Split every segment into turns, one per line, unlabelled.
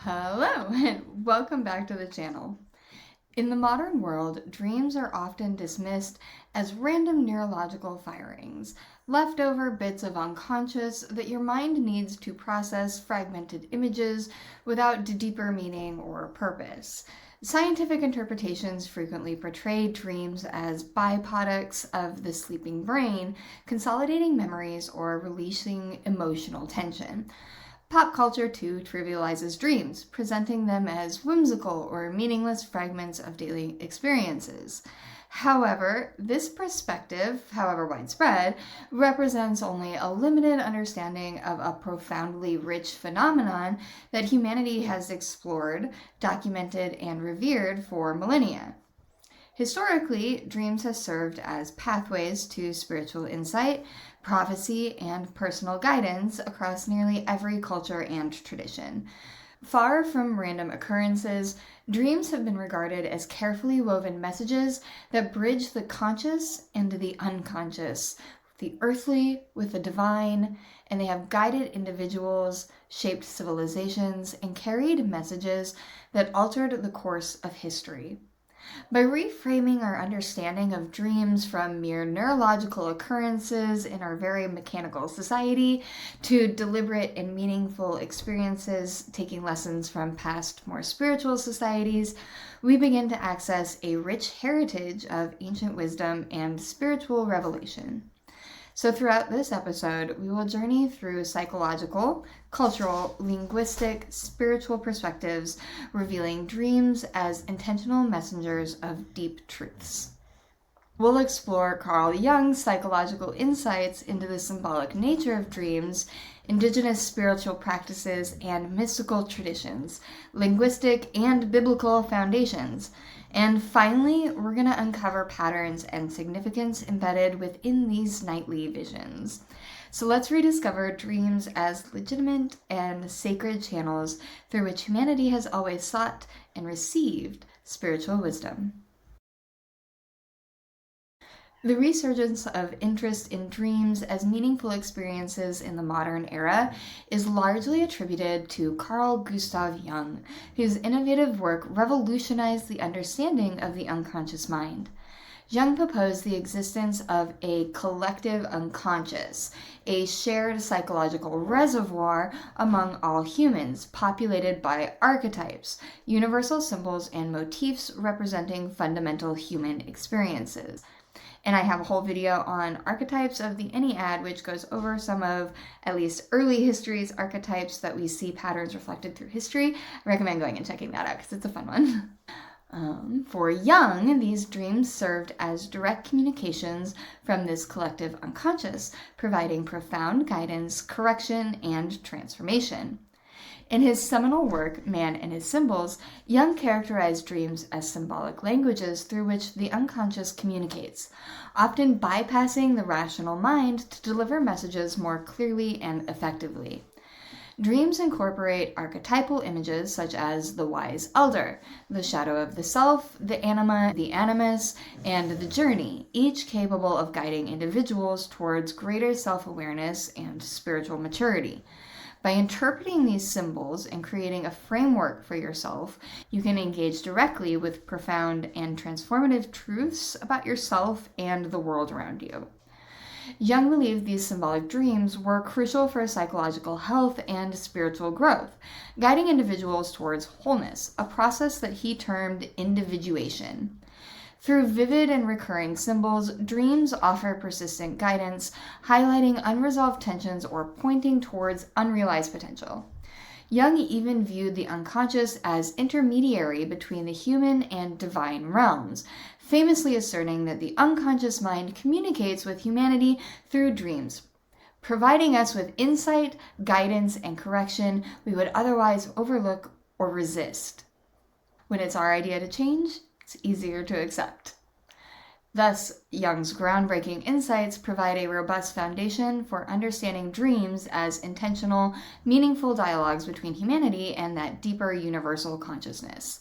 Hello, and welcome back to the channel. In the modern world, dreams are often dismissed as random neurological firings, leftover bits of unconscious that your mind needs to process fragmented images without deeper meaning or purpose. Scientific interpretations frequently portray dreams as byproducts of the sleeping brain, consolidating memories or releasing emotional tension. Pop culture, too, trivializes dreams, presenting them as whimsical or meaningless fragments of daily experiences. However, this perspective, however widespread, represents only a limited understanding of a profoundly rich phenomenon that humanity has explored, documented, and revered for millennia. Historically, dreams have served as pathways to spiritual insight, prophecy, and personal guidance across nearly every culture and tradition. Far from random occurrences, dreams have been regarded as carefully woven messages that bridge the conscious and the unconscious, the earthly with the divine, and they have guided individuals, shaped civilizations, and carried messages that altered the course of history. By reframing our understanding of dreams from mere neurological occurrences in our very mechanical society to deliberate and meaningful experiences, taking lessons from past, more spiritual societies, we begin to access a rich heritage of ancient wisdom and spiritual revelation. So throughout this episode, we will journey through psychological, cultural, linguistic, spiritual perspectives, revealing dreams as intentional messengers of deep truths. We'll explore Carl Jung's psychological insights into the symbolic nature of dreams, indigenous spiritual practices and mystical traditions, linguistic and biblical foundations. And finally, we're going to uncover patterns and significance embedded within these nightly visions. So let's rediscover dreams as legitimate and sacred channels through which humanity has always sought and received spiritual wisdom. The resurgence of interest in dreams as meaningful experiences in the modern era is largely attributed to Carl Gustav Jung, whose innovative work revolutionized the understanding of the unconscious mind. Jung proposed the existence of a collective unconscious, a shared psychological reservoir among all humans, populated by archetypes, universal symbols and motifs representing fundamental human experiences. And I have a whole video on archetypes of the Ennead, which goes over some of, at least early history's archetypes that we see patterns reflected through history. I recommend going and checking that out because it's a fun one. For Jung, these dreams served as direct communications from this collective unconscious, providing profound guidance, correction, and transformation. In his seminal work, Man and His Symbols, Jung characterized dreams as symbolic languages through which the unconscious communicates, often bypassing the rational mind to deliver messages more clearly and effectively. Dreams incorporate archetypal images such as the wise elder, the shadow of the self, the anima, the animus, and the journey, each capable of guiding individuals towards greater self-awareness and spiritual maturity. By interpreting these symbols and creating a framework for yourself, you can engage directly with profound and transformative truths about yourself and the world around you. Jung believed these symbolic dreams were crucial for psychological health and spiritual growth, guiding individuals towards wholeness, a process that he termed individuation. Through vivid and recurring symbols, dreams offer persistent guidance, highlighting unresolved tensions or pointing towards unrealized potential. Jung even viewed the unconscious as intermediary between the human and divine realms, famously asserting that the unconscious mind communicates with humanity through dreams, providing us with insight, guidance, and correction we would otherwise overlook or resist. When it's our idea to change, it's easier to accept. Thus, Jung's groundbreaking insights provide a robust foundation for understanding dreams as intentional, meaningful dialogues between humanity and that deeper universal consciousness.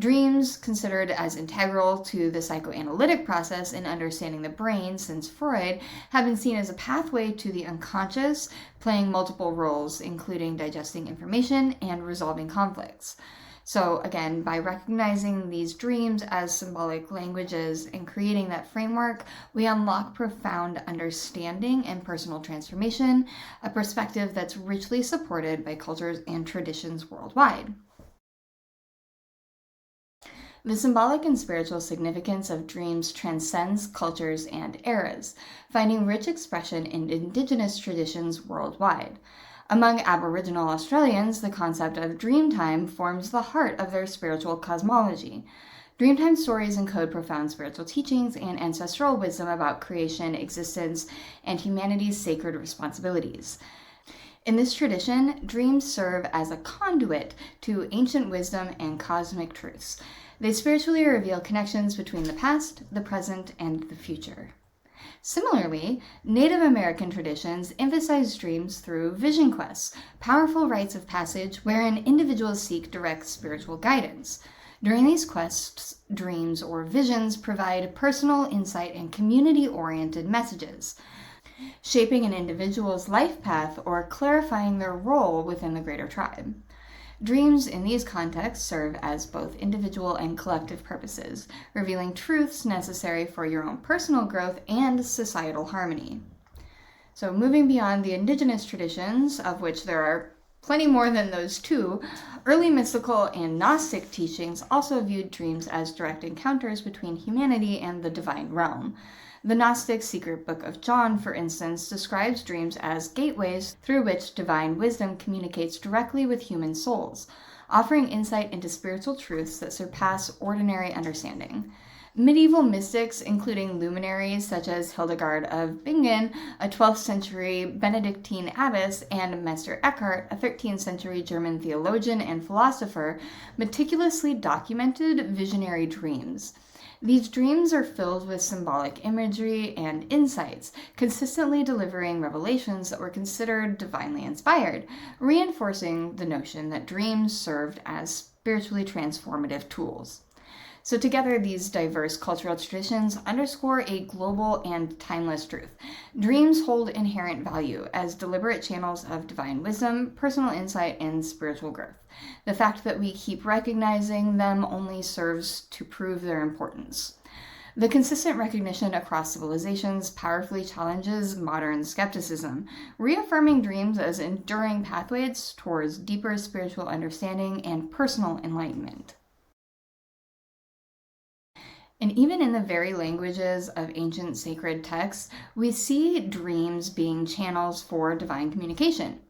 Dreams, considered as integral to the psychoanalytic process in understanding the brain since Freud, have been seen as a pathway to the unconscious, playing multiple roles, including digesting information and resolving conflicts. So again, by recognizing these dreams as symbolic languages and creating that framework, we unlock profound understanding and personal transformation, a perspective that's richly supported by cultures and traditions worldwide. The symbolic and spiritual significance of dreams transcends cultures and eras, finding rich expression in Indigenous traditions worldwide. Among Aboriginal Australians, the concept of dreamtime forms the heart of their spiritual cosmology. Dreamtime stories encode profound spiritual teachings and ancestral wisdom about creation, existence, and humanity's sacred responsibilities. In this tradition, dreams serve as a conduit to ancient wisdom and cosmic truths. They spiritually reveal connections between the past, the present, and the future. Similarly, Native American traditions emphasize dreams through vision quests, powerful rites of passage wherein individuals seek direct spiritual guidance. During these quests, dreams or visions provide personal insight and community-oriented messages, shaping an individual's life path or clarifying their role within the greater tribe. Dreams in these contexts serve as both individual and collective purposes, revealing truths necessary for your own personal growth and societal harmony. So moving beyond the Indigenous traditions, of which there are plenty more than those two, early mystical and Gnostic teachings also viewed dreams as direct encounters between humanity and the divine realm. The Gnostic Secret Book of John, for instance, describes dreams as gateways through which divine wisdom communicates directly with human souls, offering insight into spiritual truths that surpass ordinary understanding. Medieval mystics, including luminaries such as Hildegard of Bingen, a 12th century Benedictine abbess, and Meister Eckhart, a 13th century German theologian and philosopher, meticulously documented visionary dreams. These dreams are filled with symbolic imagery and insights, consistently delivering revelations that were considered divinely inspired, reinforcing the notion that dreams served as spiritually transformative tools. So together, these diverse cultural traditions underscore a global and timeless truth. Dreams hold inherent value as deliberate channels of divine wisdom, personal insight, and spiritual growth. The fact that we keep recognizing them only serves to prove their importance. The consistent recognition across civilizations powerfully challenges modern skepticism, reaffirming dreams as enduring pathways towards deeper spiritual understanding and personal enlightenment. And even in the very languages of ancient sacred texts, we see dreams being channels for divine communication.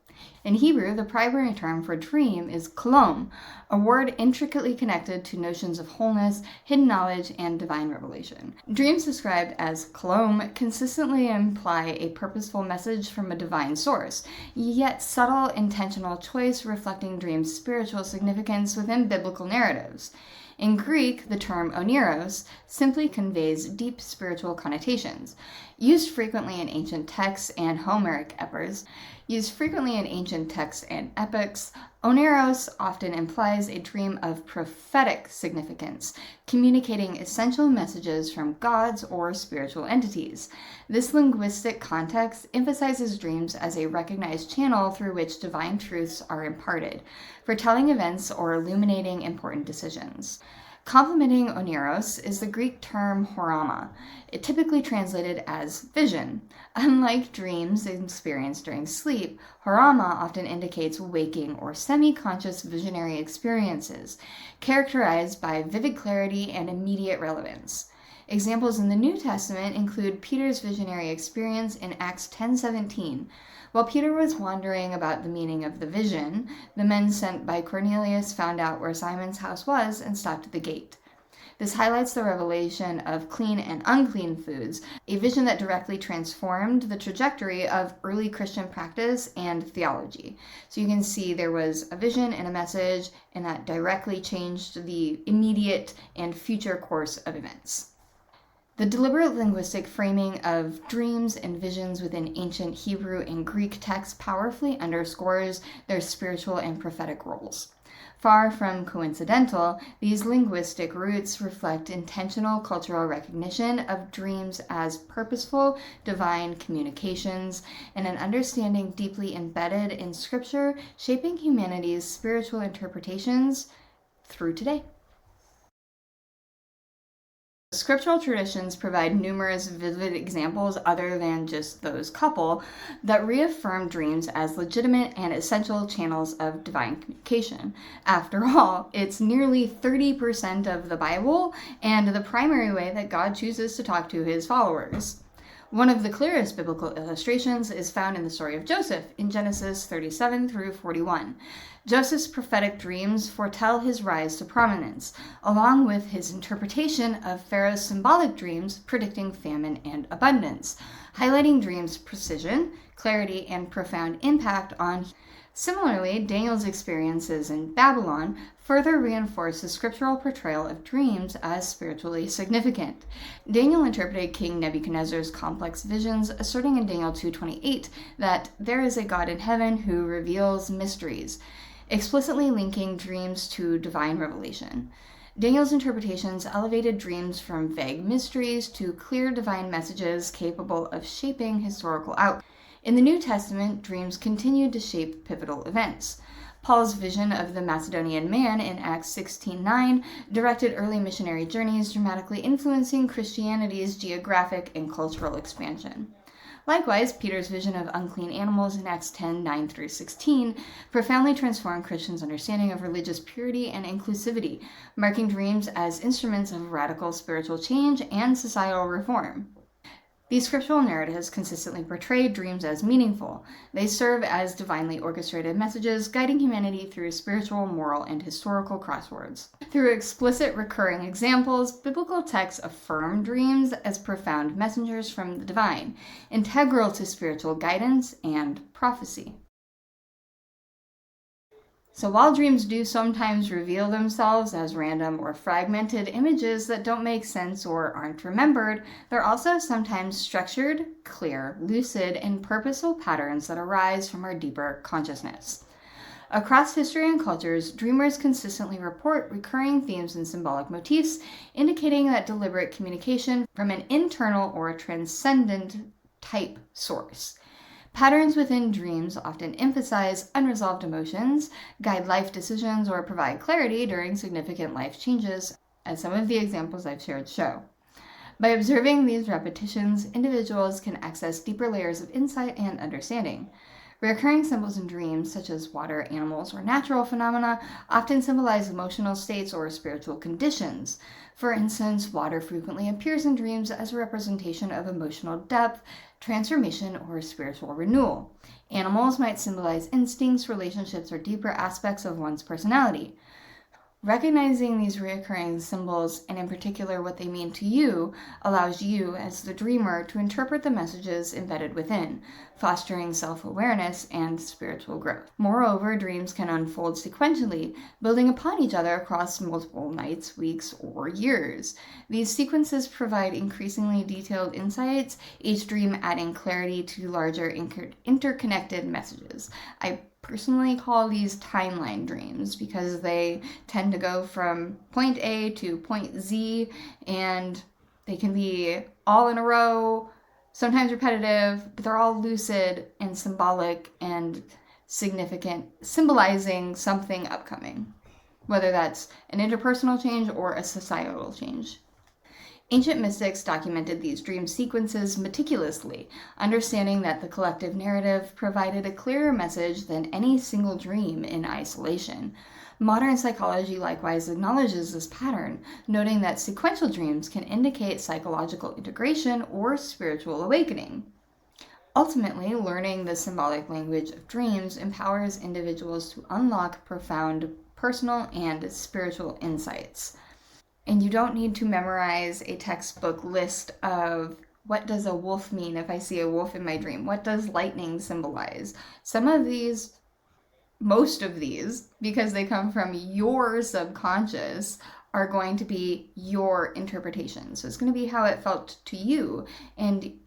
In Hebrew, the primary term for dream is kolom, a word intricately connected to notions of wholeness, hidden knowledge, and divine revelation. Dreams described as kolom consistently imply a purposeful message from a divine source, yet subtle, intentional choice reflecting dreams' spiritual significance within biblical narratives. In Greek, the term oniros simply conveys deep spiritual connotations. Used frequently in ancient texts and Homeric epics, oniros often implies a dream of prophetic significance, communicating essential messages from gods or spiritual entities. This linguistic context emphasizes dreams as a recognized channel through which divine truths are imparted, foretelling events or illuminating important decisions. Complementing oniros is the Greek term horama, typically translated as vision. Unlike dreams experienced during sleep, horama often indicates waking or semi-conscious visionary experiences, characterized by vivid clarity and immediate relevance. Examples in the New Testament include Peter's visionary experience in Acts 10:17. While Peter was wondering about the meaning of the vision, the men sent by Cornelius found out where Simon's house was and stopped at the gate. This highlights the revelation of clean and unclean foods, a vision that directly transformed the trajectory of early Christian practice and theology. So you can see there was a vision and a message, and that directly changed the immediate and future course of events. The deliberate linguistic framing of dreams and visions within ancient Hebrew and Greek texts powerfully underscores their spiritual and prophetic roles. Far from coincidental, these linguistic roots reflect intentional cultural recognition of dreams as purposeful divine communications and an understanding deeply embedded in Scripture, shaping humanity's spiritual interpretations through today. Scriptural traditions provide numerous vivid examples other than just those couple that reaffirm dreams as legitimate and essential channels of divine communication. After all, it's nearly 30% of the Bible and the primary way that God chooses to talk to his followers. One of the clearest biblical illustrations is found in the story of Joseph in Genesis 37 through 41. Joseph's prophetic dreams foretell his rise to prominence, along with his interpretation of Pharaoh's symbolic dreams predicting famine and abundance, highlighting dreams' precision, clarity, and profound impact on. Similarly, Daniel's experiences in Babylon further reinforce the scriptural portrayal of dreams as spiritually significant. Daniel interpreted King Nebuchadnezzar's complex visions, asserting in Daniel 2:28 that there is a God in heaven who reveals mysteries, explicitly linking dreams to divine revelation. Daniel's interpretations elevated dreams from vague mysteries to clear divine messages capable of shaping historical outcomes. In the New Testament, dreams continued to shape pivotal events. Paul's vision of the Macedonian man in Acts 16:9 directed early missionary journeys, dramatically influencing Christianity's geographic and cultural expansion. Likewise, Peter's vision of unclean animals in Acts 10:9 through 16 profoundly transformed Christians' understanding of religious purity and inclusivity, marking dreams as instruments of radical spiritual change and societal reform. These scriptural narratives consistently portray dreams as meaningful. They serve as divinely orchestrated messages, guiding humanity through spiritual, moral, and historical crossroads. Through explicit recurring examples, biblical texts affirm dreams as profound messengers from the divine, integral to spiritual guidance and prophecy. So while dreams do sometimes reveal themselves as random or fragmented images that don't make sense or aren't remembered, they're also sometimes structured, clear, lucid, and purposeful patterns that arise from our deeper consciousness. Across history and cultures, dreamers consistently report recurring themes and symbolic motifs, indicating that deliberate communication from an internal or transcendent type source. Patterns within dreams often emphasize unresolved emotions, guide life decisions, or provide clarity during significant life changes, as some of the examples I've shared show. By observing these repetitions, individuals can access deeper layers of insight and understanding. Recurring symbols in dreams, such as water, animals, or natural phenomena, often symbolize emotional states or spiritual conditions. For instance, water frequently appears in dreams as a representation of emotional depth, transformation, or spiritual renewal. Animals might symbolize instincts, relationships, or deeper aspects of one's personality. Recognizing these recurring symbols, and in particular what they mean to you, allows you, as the dreamer, to interpret the messages embedded within, fostering self-awareness and spiritual growth. Moreover, dreams can unfold sequentially, building upon each other across multiple nights, weeks, or years. These sequences provide increasingly detailed insights, each dream adding clarity to larger interconnected messages. I personally call these timeline dreams because they tend to go from point A to point Z, and they can be all in a row, sometimes repetitive, but they're all lucid and symbolic and significant, symbolizing something upcoming, whether that's an interpersonal change or a societal change. Ancient mystics documented these dream sequences meticulously, understanding that the collective narrative provided a clearer message than any single dream in isolation. Modern psychology likewise acknowledges this pattern, noting that sequential dreams can indicate psychological integration or spiritual awakening. Ultimately, learning the symbolic language of dreams empowers individuals to unlock profound personal and spiritual insights. And you don't need to memorize a textbook list of what does a wolf mean if I see a wolf in my dream? What does lightning symbolize? Most of these, because they come from your subconscious, are going to be your interpretation. So it's going to be how it felt to you. And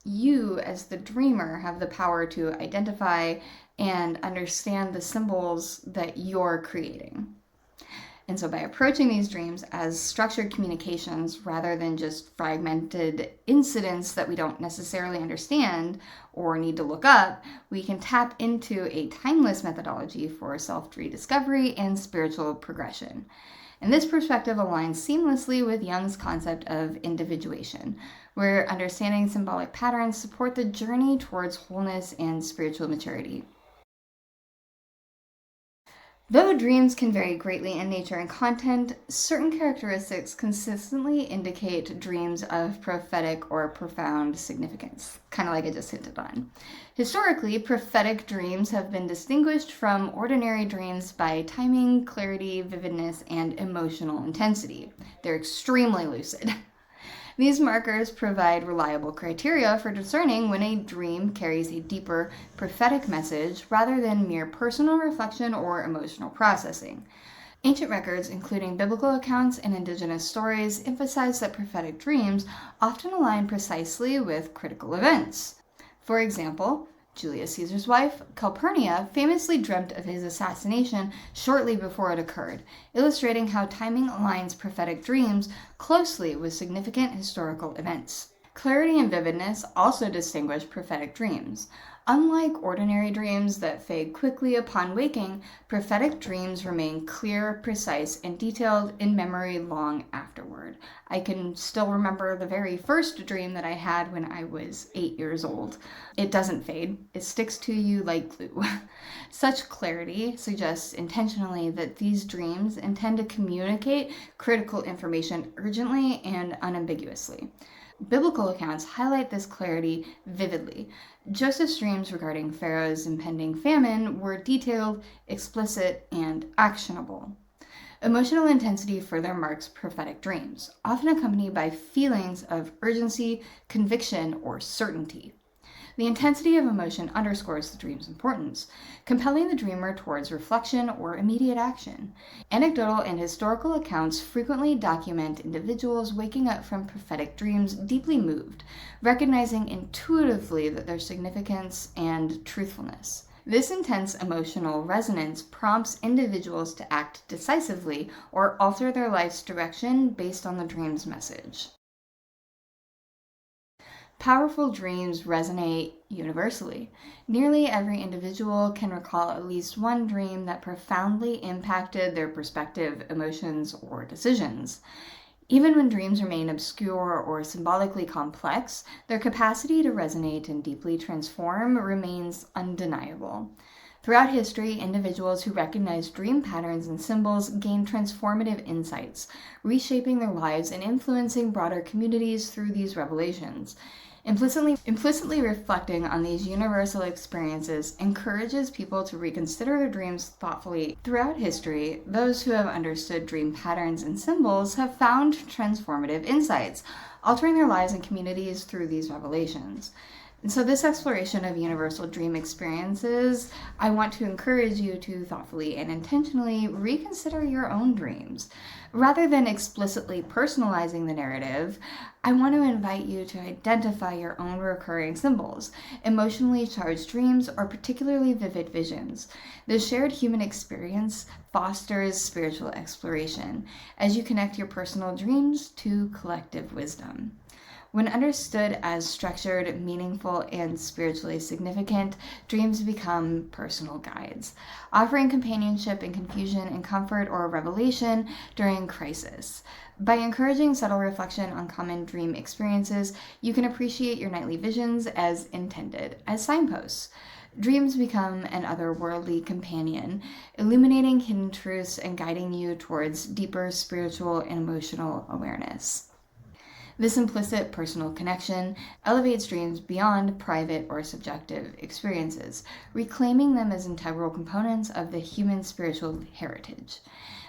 you, as the dreamer, have the power to identify and understand the symbols that you're creating. And so by approaching these dreams as structured communications rather than just fragmented incidents that we don't necessarily understand or need to look up, we can tap into a timeless methodology for self-rediscovery and spiritual progression. And this perspective aligns seamlessly with Jung's concept of individuation, where understanding symbolic patterns support the journey towards wholeness and spiritual maturity. Though dreams can vary greatly in nature and content, certain characteristics consistently indicate dreams of prophetic or profound significance, kind of like I just hinted on. Historically, prophetic dreams have been distinguished from ordinary dreams by timing, clarity, vividness, and emotional intensity. They're extremely lucid. These markers provide reliable criteria for discerning when a dream carries a deeper prophetic message rather than mere personal reflection or emotional processing. Ancient records, including biblical accounts and indigenous stories, emphasize that prophetic dreams often align precisely with critical events. For example, Julius Caesar's wife, Calpurnia, famously dreamt of his assassination shortly before it occurred, illustrating how timing aligns prophetic dreams closely with significant historical events. Clarity and vividness also distinguish prophetic dreams. Unlike ordinary dreams that fade quickly upon waking, prophetic dreams remain clear, precise, and detailed in memory long afterward. I can still remember the very first dream that I had when I was 8 years old. It doesn't fade, it sticks to you like glue. Such clarity suggests intentionally that these dreams intend to communicate critical information urgently and unambiguously. Biblical accounts highlight this clarity vividly. Joseph's dreams regarding Pharaoh's impending famine were detailed, explicit, and actionable. Emotional intensity further marks prophetic dreams, often accompanied by feelings of urgency, conviction, or certainty. The intensity of emotion underscores the dream's importance, compelling the dreamer towards reflection or immediate action. Anecdotal and historical accounts frequently document individuals waking up from prophetic dreams deeply moved, recognizing intuitively that their significance and truthfulness. This intense emotional resonance prompts individuals to act decisively or alter their life's direction based on the dream's message. Powerful dreams resonate universally. Nearly every individual can recall at least one dream that profoundly impacted their perspective, emotions, or decisions. Even when dreams remain obscure or symbolically complex, their capacity to resonate and deeply transform remains undeniable. Throughout history, individuals who recognized dream patterns and symbols gained transformative insights, reshaping their lives and influencing broader communities through these revelations. Implicitly reflecting on these universal experiences encourages people to reconsider their dreams thoughtfully. Throughout history, those who have understood dream patterns and symbols have found transformative insights, altering their lives and communities through these revelations. And so this exploration of universal dream experiences, I want to encourage you to thoughtfully and intentionally reconsider your own dreams. Rather than explicitly personalizing the narrative, I want to invite you to identify your own recurring symbols, emotionally charged dreams, or particularly vivid visions. The shared human experience fosters spiritual exploration as you connect your personal dreams to collective wisdom. When understood as structured, meaningful, and spiritually significant, dreams become personal guides, offering companionship in confusion and comfort or revelation during crisis. By encouraging subtle reflection on common dream experiences, you can appreciate your nightly visions as intended, as signposts. Dreams become an otherworldly companion, illuminating hidden truths and guiding you towards deeper spiritual and emotional awareness. This implicit personal connection elevates dreams beyond private or subjective experiences, reclaiming them as integral components of the human spiritual heritage.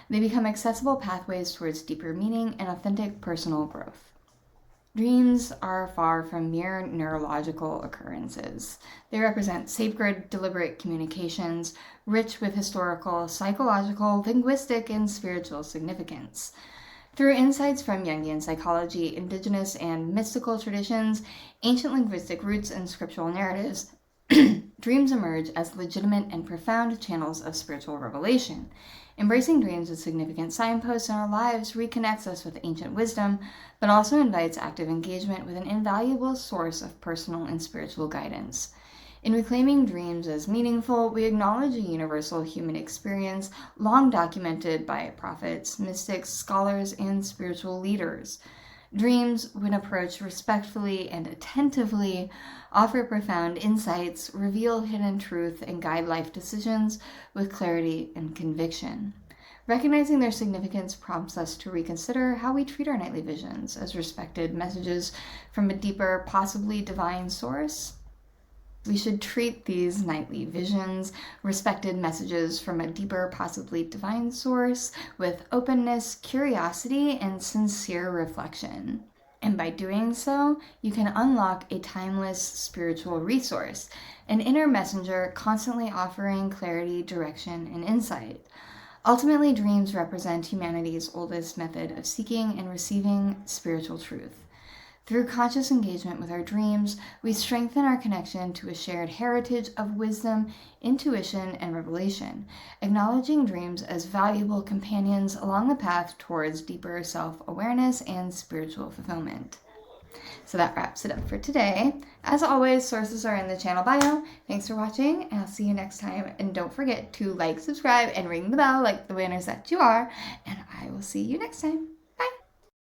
They become accessible pathways towards deeper meaning and authentic personal growth. Dreams are far from mere neurological occurrences. They represent sacred, deliberate communications, rich with historical, psychological, linguistic, and spiritual significance. Through insights from Jungian psychology, indigenous and mystical traditions, ancient linguistic roots, and scriptural narratives, dreams emerge as legitimate and profound channels of spiritual revelation. Embracing dreams as significant signposts in our lives reconnects us with ancient wisdom, but also invites active engagement with an invaluable source of personal and spiritual guidance. In reclaiming dreams as meaningful, we acknowledge a universal human experience long documented by prophets, mystics, scholars, and spiritual leaders. Dreams, when approached respectfully and attentively, offer profound insights, reveal hidden truth, and guide life decisions with clarity and conviction. Recognizing their significance prompts us to reconsider how we treat our nightly visions as respected messages from a deeper, possibly divine source. We should treat these nightly visions, respected messages from a deeper, possibly divine source, with openness, curiosity, and sincere reflection. And by doing so, you can unlock a timeless spiritual resource, an inner messenger constantly offering clarity, direction, and insight. Ultimately, dreams represent humanity's oldest method of seeking and receiving spiritual truth. Through conscious engagement with our dreams, we strengthen our connection to a shared heritage of wisdom, intuition, and revelation, acknowledging dreams as valuable companions along the path towards deeper self-awareness and spiritual fulfillment. So that wraps it up for today. As always, sources are in the channel bio. Thanks for watching, and I'll see you next time. And don't forget to like, subscribe, and ring the bell like the winners that you are. And I will see you next time.